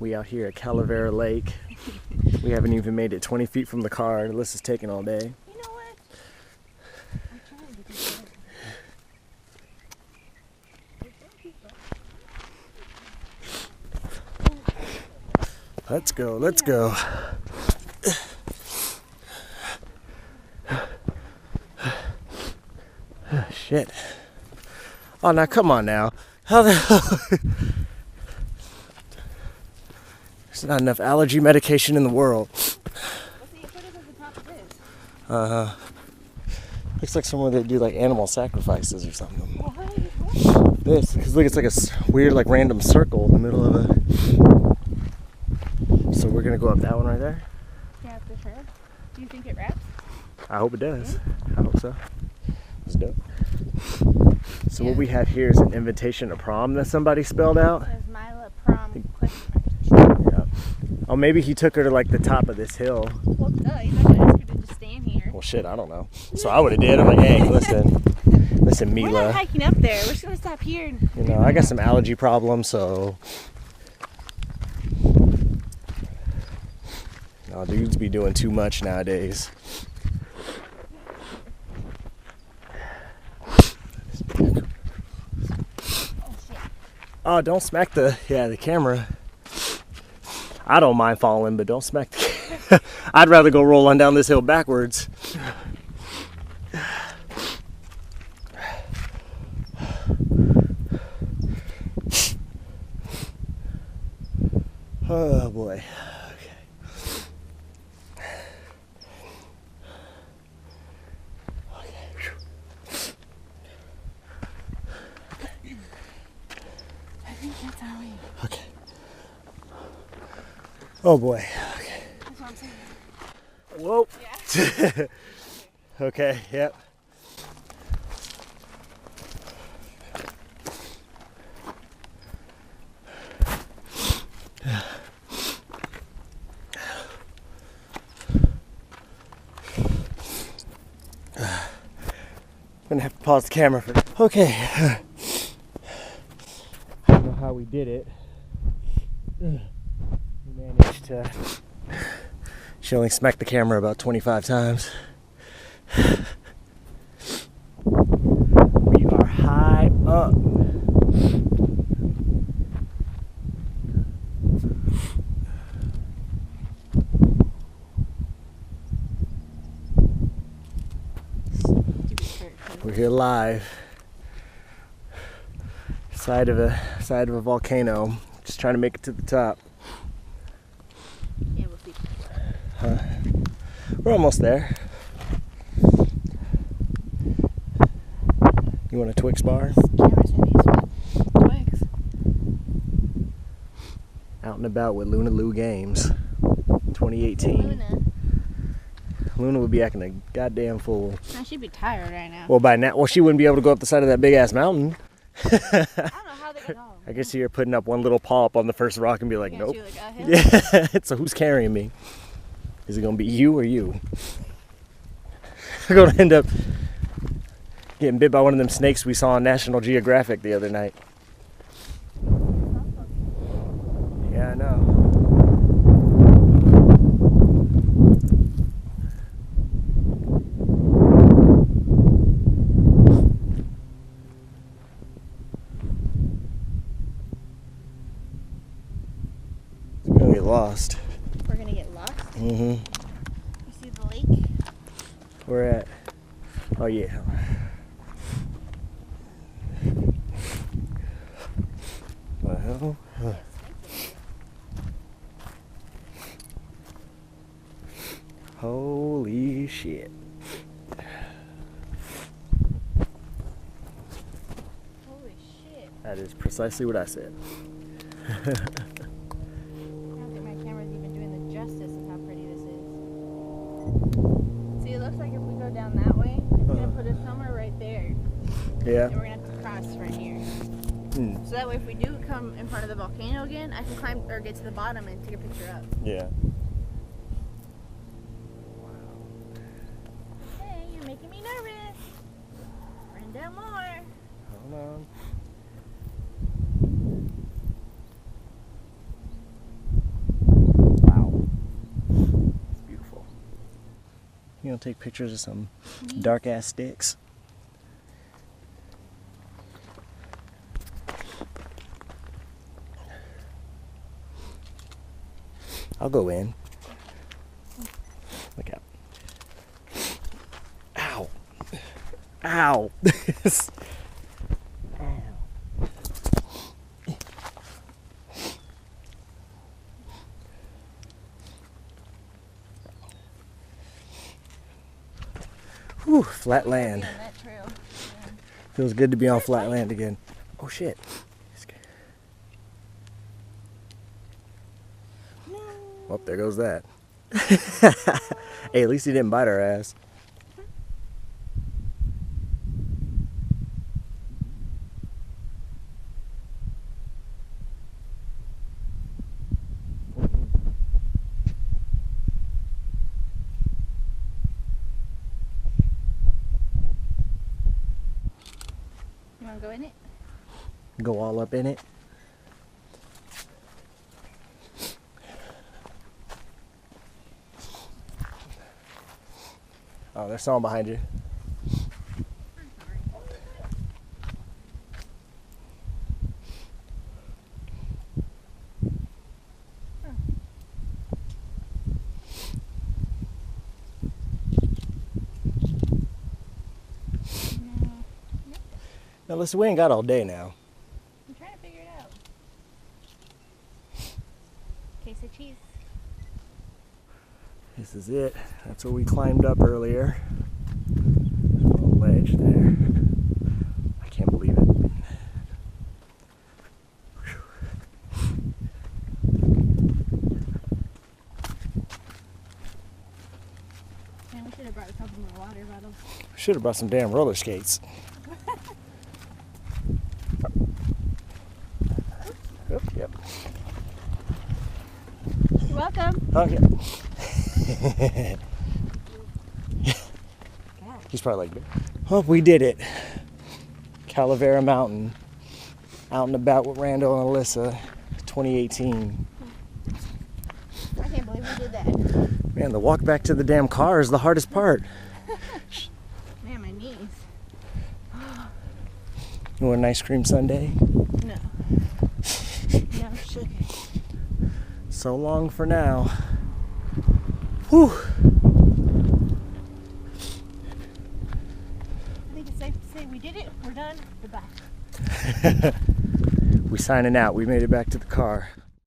We out here at Calavera Lake. We haven't even made it 20 feet from the car. This is taking all day. You know what? I'm trying to get there. Let's go, let's go. Shit. Oh, now come on now. How the hell? There's not enough allergy medication in the world. Well, see, put us at the top of this. Uh-huh. Looks like somewhere they do like animal sacrifices or something. Well, how do you do This, because look, it's like a weird like random circle in the middle of a... So we're gonna go up that one right there? Yeah, for sure. Do you think it wraps? I hope it does. I hope so. It's dope. So Yeah. what we have here is an invitation to prom that somebody spelled out. It says Mila prom question mark. Yeah. Oh, maybe he took her to like the top of this hill. Well, duh, he's not gonna ask her to just stand here. Well, shit, I don't know. So I would have did. I'm like, hey, listen, We're Mila. not hiking up there. We're just gonna stop here. And You know, I got some allergy problems, so. No, dudes be doing too much nowadays. Oh, don't smack the camera. I don't mind falling, but don't smack the I'd rather go rolling down this hill backwards. Oh boy. that's how we. Okay. Oh boy. Okay. That's what I'm saying. Whoa. Yeah. Okay, yep. I'm gonna have to pause the camera for. Okay. I don't know how we did it. We managed to. She only smacked the camera about 25 times. We are high up. We're here live. Side of a volcano. Just trying to make it to the top. Yeah, we'll see. We're almost there. You want a Twix bar? Camera's heavy. Twigs. Out and about with Luna Lou Games 2018. Luna would be acting a goddamn fool. I should be tired right now. Well, by now, she wouldn't be able to go up the side of that big ass mountain. I don't know how they get home. I guess you're putting up one little paw up on the first rock and be like, nope. Like, Yeah. So who's carrying me? Is it gonna be you or you? We're gonna end up getting bit by one of them snakes we saw on National Geographic the other night. Yeah, I know. We're gonna get lost. We're gonna get lost. Mm-hmm. You see the lake? We're at. Oh yeah. Well. Holy shit. Holy shit. That is precisely what I said. I don't think my camera's even doing the justice of how pretty this is. See, it looks like if we go down that way, it's gonna put us somewhere right there. Yeah. And we're gonna have to cross right here. Hmm. So that way, if we do come in front of the volcano again, I can climb or get to the bottom and take a picture up. Yeah. Hey, you're making me nervous. Run down more. Hold on. take pictures of some dark ass sticks. I'll go in. Look out. Ow. Ow. Whew, flat land. On that trail. Yeah. Feels good to be on flat land again. Oh shit. No. Oh, there goes that. Hey, at least he didn't bite our ass. You want to go in it? Go all up in it. Oh, there's someone behind you. Now listen, we ain't got all day now. I'm trying to figure it out. Case of cheese. This is it. That's where we climbed up earlier. There's a little ledge there. I can't believe it. Man, we should have brought a couple more water bottles. Should have brought some damn roller skates. Oh, yep. You're welcome. Okay. He's probably like, oh, we did it. Calavera Mountain. Out and about with Randall and Alyssa. 2018. I can't believe we did that. Man, the walk back to the damn car is the hardest part. Man, my knees. You want an ice cream sundae? No. No sugar. So long for now. Whew. I think it's safe to say we did it. We're done. Goodbye. We signing out. We made it back to the car.